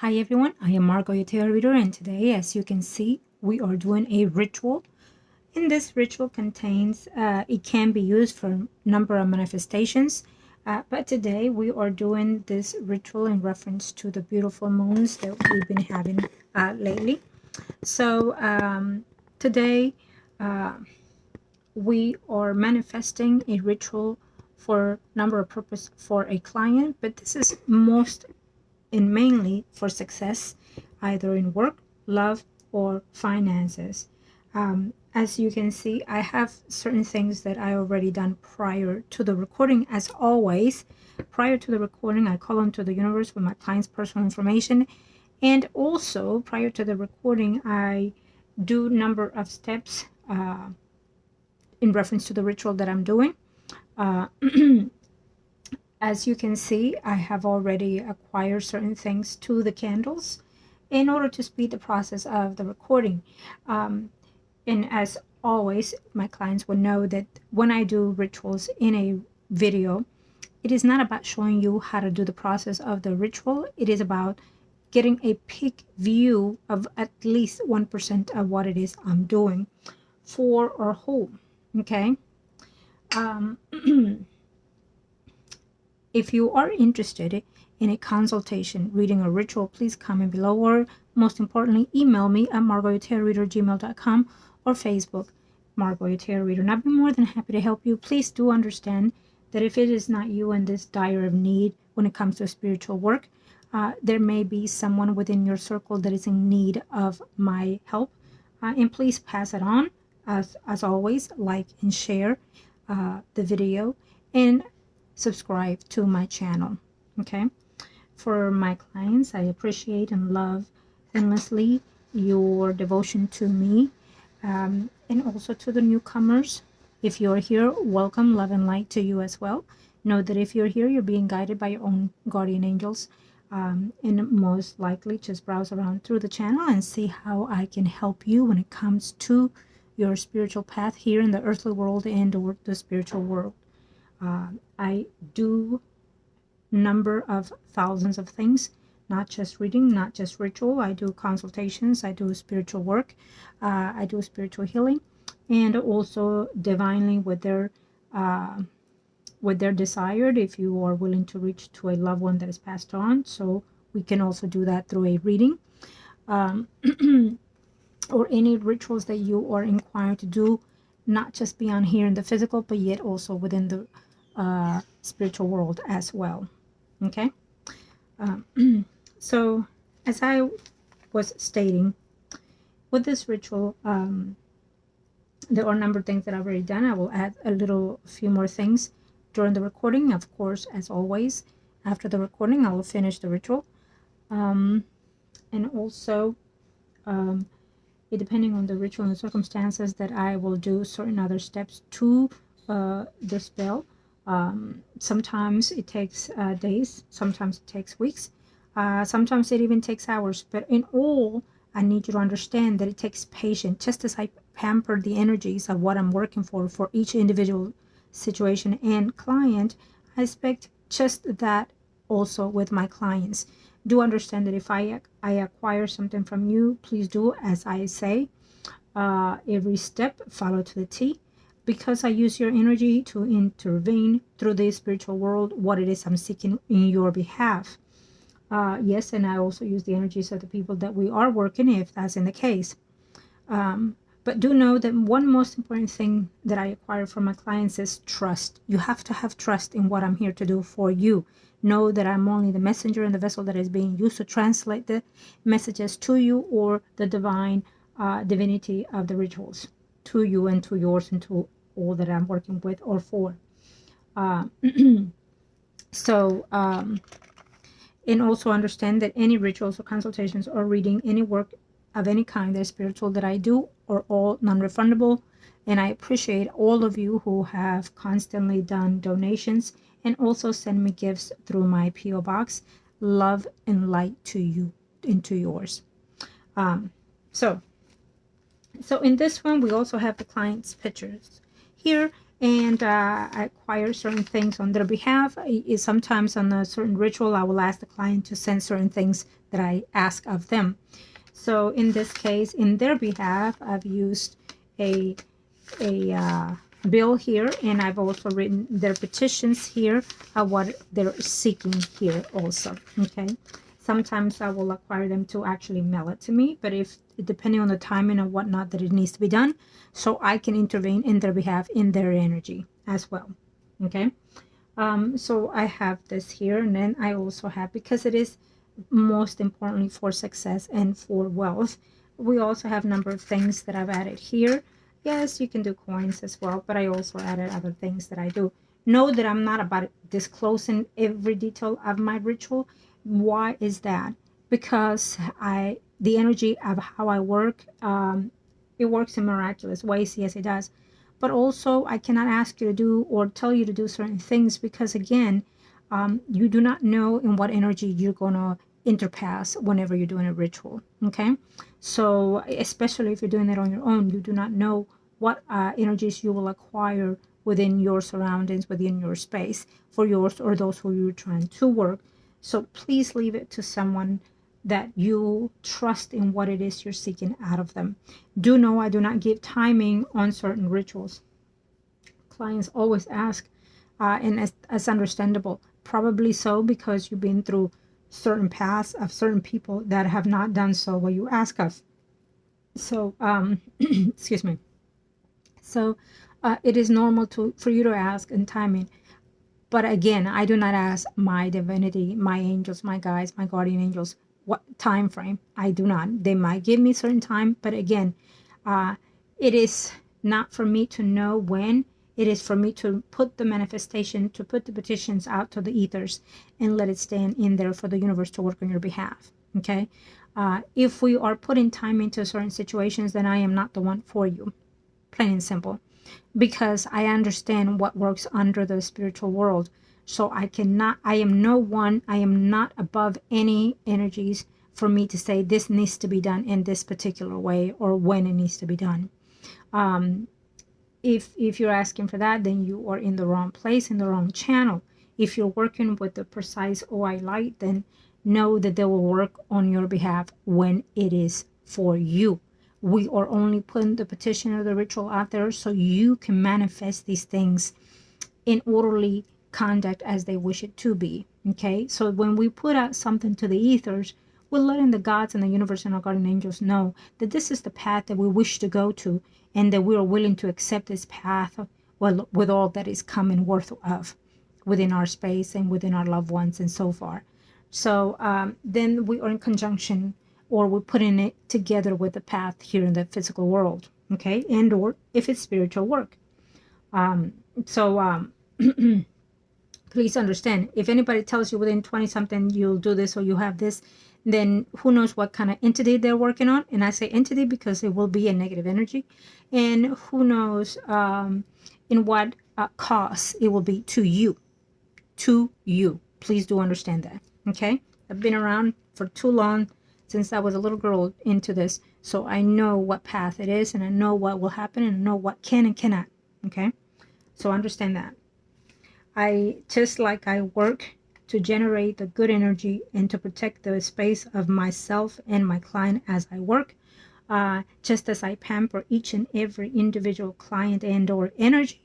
Hi everyone, I am Margo, your tarot reader, and today, as you can see, we are doing a ritual. And this ritual contains, it can be used for a number of manifestations, but today we are doing this ritual in reference to the beautiful moons that we've been having lately. So today we are manifesting a ritual for a number of purpose for a client, but this is most and mainly for success, either in work, love, or finances. As you can see, I have certain things that I already done prior to the recording. As always, prior to the recording, I call into the universe with my client's personal information. And also, prior to the recording, I do number of steps in reference to the ritual that I'm doing. As you can see, I have already acquired certain things to the candles in order to speed the process of the recording. And as always, my clients will know that when I do rituals in a video, it is not about showing you how to do the process of the ritual. It is about getting a peek view of at least 1% of what it is I'm doing for or whole. Okay. If you are interested in a consultation, reading, or ritual, please comment below, or most importantly, email me at margourtarotreader@gmail.com or Facebook, Margo Your Tarot Reader. And I'd be more than happy to help you. Please do understand that if it is not you in this dire of need when it comes to spiritual work, there may be someone within your circle that is in need of my help. And please pass it on. As always, like and share the video, and subscribe to my channel. Okay, for my clients, I appreciate and love endlessly your devotion to me, and also to the newcomers. If you're here, welcome, love and light to you as well. Know that if you're here, you're being guided by your own guardian angels, and most likely just browse around through the channel and see how I can help you when it comes to your spiritual path here in the earthly world and or the spiritual world. I do number of thousands of things, not just reading, not just ritual. I do consultations, I do spiritual work, I do spiritual healing, and also divinely with their desired, if you are willing to reach to a loved one that is passed on. So we can also do that through a reading, or any rituals that you are inquiring to do, not just beyond here in the physical, but yet also within the spiritual world as well. Okay. So as I was stating, with this ritual, there are a number of things that I've already done. I will add a few more things during the recording. Of course, as always, after the recording, I will finish the ritual. And also, depending on the ritual and the circumstances, that I will do certain other steps to the spell. Sometimes it takes days, sometimes it takes weeks, sometimes it even takes hours. But in all, I need you to understand that it takes patience. Just as I pamper the energies of what I'm working for each individual situation and client, I expect just that also with my clients. Do understand that if I acquire something from you, please do as I say. Every step follow to the T, because I use your energy to intervene through the spiritual world, what it is I'm seeking in your behalf. Yes, and I also use the energies of the people that we are working, if that's in the case. But do know that one most important thing that I acquire from my clients is trust. You have to have trust in what I'm here to do for you. Know that I'm only the messenger and the vessel that is being used to translate the messages to you, or the divine divinity of the rituals to you and to yours and to all that I'm working with or for. And also understand that any rituals or consultations or reading, any work of any kind that is spiritual that I do, are all non-refundable. And I appreciate all of you who have constantly done donations and also send me gifts through my P.O. box. Love and light to you and to yours. So in this one, we also have the client's pictures here, and I acquire certain things on their behalf. Sometimes on a certain ritual, I will ask the client to send certain things that I ask of them. So in this case, in their behalf, I've used a bill here, and I've also written their petitions here, what they're seeking here also. Okay, sometimes I will acquire them to actually mail it to me, but if depending on the timing and whatnot that it needs to be done, so I can intervene in their behalf in their energy as well. Okay, so I have this here, and then I also have, because it is most importantly for success and for wealth, we also have a number of things that I've added here. Yes, you can do coins as well, but I also added other things that I do. Know that I'm not about disclosing every detail of my ritual. Why is that? Because the energy of how I work, it works in miraculous ways. Yes, it does. But also, I cannot ask you to do or tell you to do certain things because, again, you do not know in what energy you're going to interpass whenever you're doing a ritual. Okay, so especially if you're doing it on your own, you do not know what energies you will acquire within your surroundings, within your space for yours or those who you're trying to work. So please leave it to someone that you trust in what it is you're seeking out of them. Do know I do not give timing on certain rituals. Clients always ask, and as understandable, probably so because you've been through certain paths of certain people that have not done so what you ask of. So, excuse me. So, it is normal for you to ask in timing. But again, I do not ask my divinity, my angels, my guides, my guardian angels, what time frame. I do not. They might give me certain time, but again, it is not for me to know when. It is for me to put the manifestation, to put the petitions out to the ethers and let it stand in there for the universe to work on your behalf. Okay? If we are putting time into certain situations, then I am not the one for you. Plain and simple. Because I understand what works under the spiritual world. So I am no one, I am not above any energies for me to say this needs to be done in this particular way or when it needs to be done. If you're asking for that, then you are in the wrong place, in the wrong channel. If you're working with the precise OI light, then know that they will work on your behalf when it is for you. We are only putting the petition or the ritual out there so you can manifest these things in orderly conduct as they wish it to be. Okay, so when we put out something to the ethers, we're letting the gods and the universe and our guardian angels know that this is the path that we wish to go to, and that we are willing to accept this path, well, with all that is coming worth of within our space and within our loved ones and so far. So then we are in conjunction, or we're putting it together with the path here in the physical world. Okay, and or if it's spiritual work. Please understand, if anybody tells you within 20 something you'll do this or you have this, then who knows what kind of entity they're working on. And I say entity because it will be a negative energy, and who knows in what cost it will be to you. Please do understand that. Okay, I've been around for too long, since I was a little girl, into this, so I know what path it is, and I know what will happen, and I know what can and cannot. Okay, so understand that. Just like I work to generate the good energy and to protect the space of myself and my client as I work, just as I pamper each and every individual client and or energy,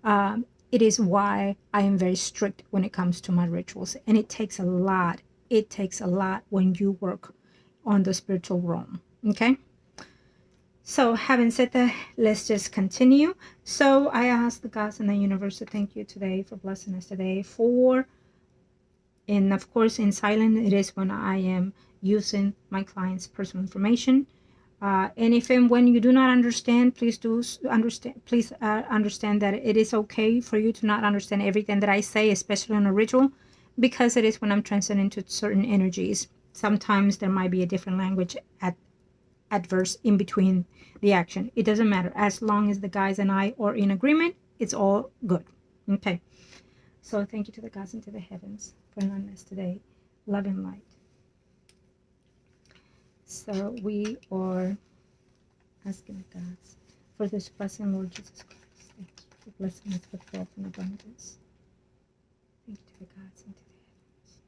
it is why I am very strict when it comes to my rituals. And it takes a lot. It takes a lot when you work on the spiritual realm. Okay? So having said that, let's just continue. So I ask the gods and the universe to thank you today for blessing us today and of course in silent it is when I am using my client's personal information. And if and when you do not understand, please understand that it is okay for you to not understand everything that I say, especially on a ritual, because it is when I'm transcending to certain energies. Sometimes there might be a different language adverse in between the action. It doesn't matter. As long as the guys and I are in agreement, it's all good. Okay. So thank you to the gods and to the heavens for allowing us today. Love and light. So we are asking the gods for this blessing, Lord Jesus Christ. Thank you. for blessing us with wealth and abundance. Thank you to the gods and to the heavens.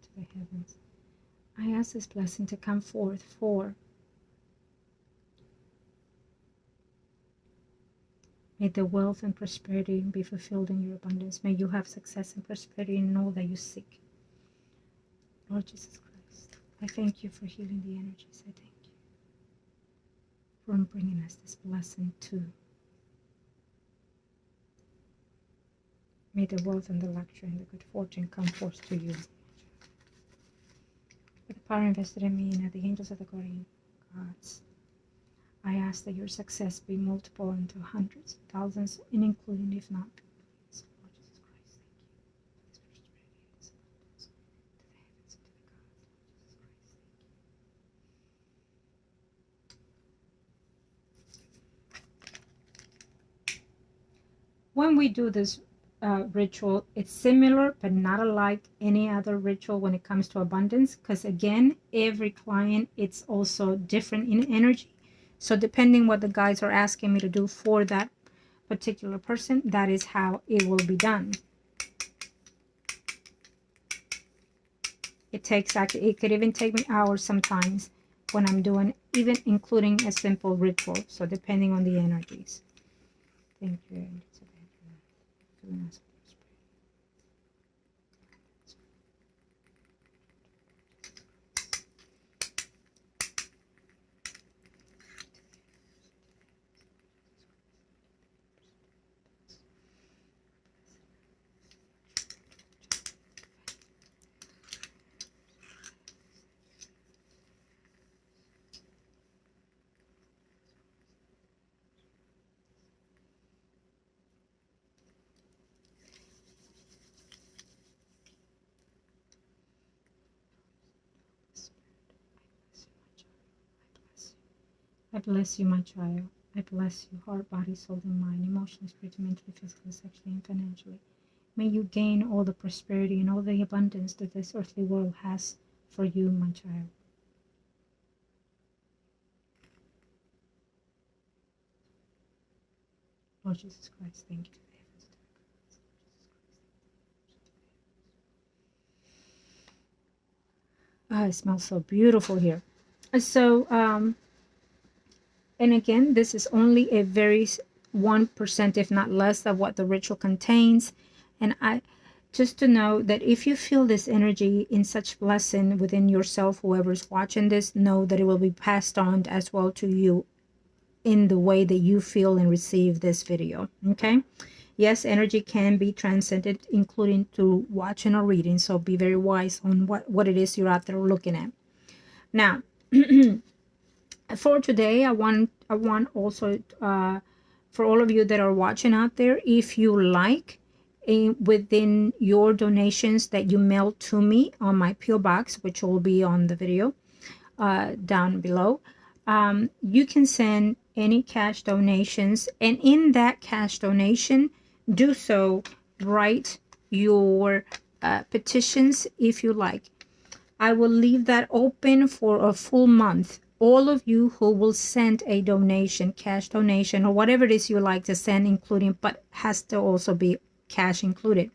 To the heavens. I ask this blessing to come forth for may the wealth and prosperity be fulfilled in your abundance. May you have success and prosperity in all that you seek. Lord Jesus Christ, I thank you for healing the energies. I thank you for bringing us this blessing too. May the wealth and the luxury and the good fortune come forth to you. With the power invested in me and at the angels of the guardian gods, I ask that your success be multiple into hundreds, thousands, and including, if not, billions. Lord Jesus Christ, thank you for this prosperity and this abundance to the heavens and to the gods. Lord Jesus Christ, thank you. When we do this ritual, it's similar but not unlike any other ritual when it comes to abundance, because again, every client, it's also different in energy. So depending what the guides are asking me to do for that particular person, that is how it will be done. It could even take me hours sometimes when I'm doing, even including a simple ritual. So depending on the energies. Thank you. I bless you, my child. I bless you, heart, body, soul, and mind, emotionally, spiritually, mentally, physically, sexually, and financially. May you gain all the prosperity and all the abundance that this earthly world has for you, my child. Lord Jesus Christ, thank you. It smells so beautiful here. So, and again, this is only a very 1%, if not less, of what the ritual contains. And I just to know that if you feel this energy in such blessing within yourself, whoever's watching this, know that it will be passed on as well to you in the way that you feel and receive this video. Okay? Yes, energy can be transcended, including through watching or reading. So be very wise on what it is you're out there looking at. Now, for today, I want also for all of you that are watching out there, if you like, within your donations that you mail to me on my PO box, which will be on the video down below, you can send any cash donations, and in that cash donation, do so, write your petitions if you like. I will leave that open for a full month. All of you who will send a donation, cash donation, or whatever it is you like to send, including, but has to also be cash included.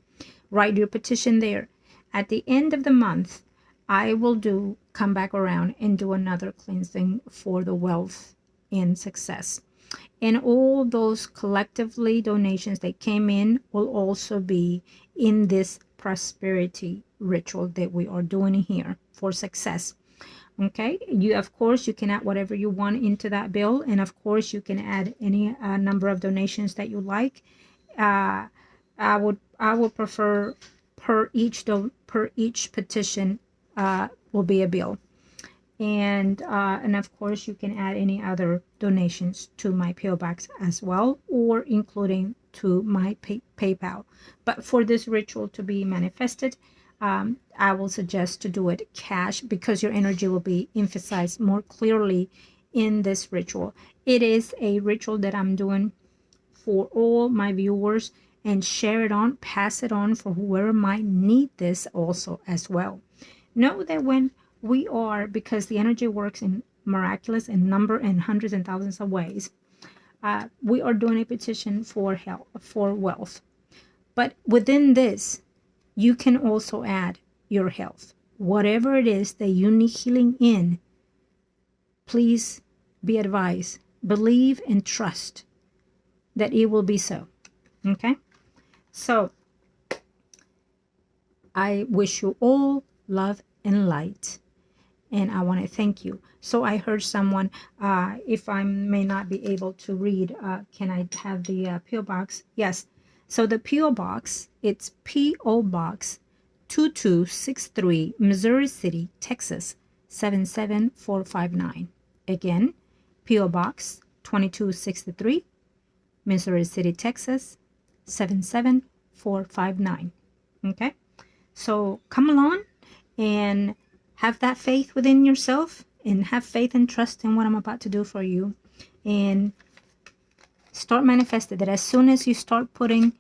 Write your petition there. At the end of the month, I will come back around and do another cleansing for the wealth and success. And all those collectively donations that came in will also be in this prosperity ritual that we are doing here for success. Okay, of course you can add whatever you want into that bill, and of course you can add any number of donations that you like. I would prefer per each petition will be a bill, and of course you can add any other donations to my PO box as well, or including to my PayPal. But for this ritual to be manifested, I will suggest to do it cash, because your energy will be emphasized more clearly in this ritual. It is a ritual that I'm doing for all my viewers, and share it on, pass it on for whoever might need this also as well. Know that when we are, because the energy works in miraculous and number and hundreds and thousands of ways, we are doing a petition for health, for wealth. But within this, you can also add your health. Whatever it is that you need healing in, please be advised, believe and trust that it will be so. Okay? So, I wish you all love and light. And I want to thank you. So I heard someone, if I may not be able to read, can I have the P.O. Box? Yes. So the P.O. Box, it's P.O. Box 2263, Missouri City, Texas, 77459. Again, P.O. Box 2263, Missouri City, Texas, 77459. Okay? So come along and have that faith within yourself, and have faith and trust in what I'm about to do for you, and start manifesting that. As soon as you start putting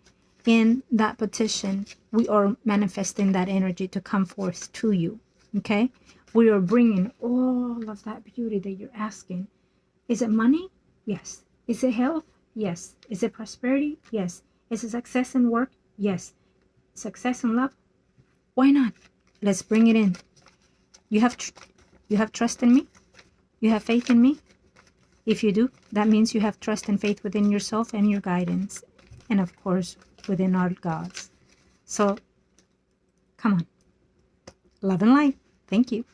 in that petition, we are manifesting that energy to come forth to you. Okay? We are bringing all of that beauty that you're asking. Is it money? Yes. Is it health? Yes. Is it prosperity? Yes. Is it success in work? Yes. Success in love? Why not? Let's bring it in. You have trust in me? You have faith in me? If you do, that means you have trust and faith within yourself and your guidance. And of course, within our gods. So, come on. Love and light. Thank you.